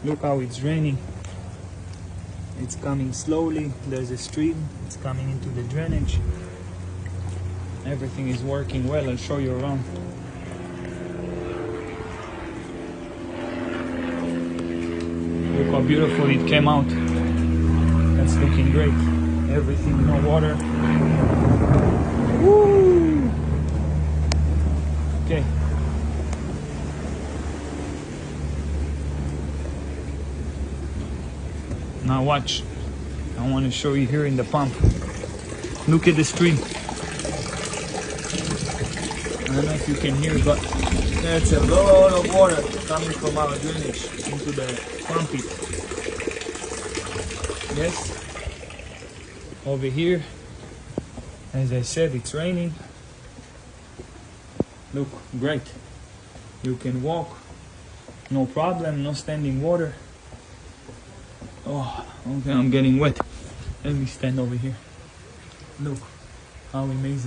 Look how it's raining. It's coming slowly. There's a stream. It's coming into the drainage. Everything is working well. I'll show you around. Look how beautiful it came out. That's looking great. Everything, no water. Woo! Okay. Now watch. I want to show you here in the pump. Look at the stream. I don't know if you can hear, but that's a lot of water coming from our drainage into the pump pit. Yes. Over here, as I said, it's raining. Look, great. You can walk, no problem, no standing water. Oh, okay, I'm getting wet. Let me stand over here. Look, how amazing.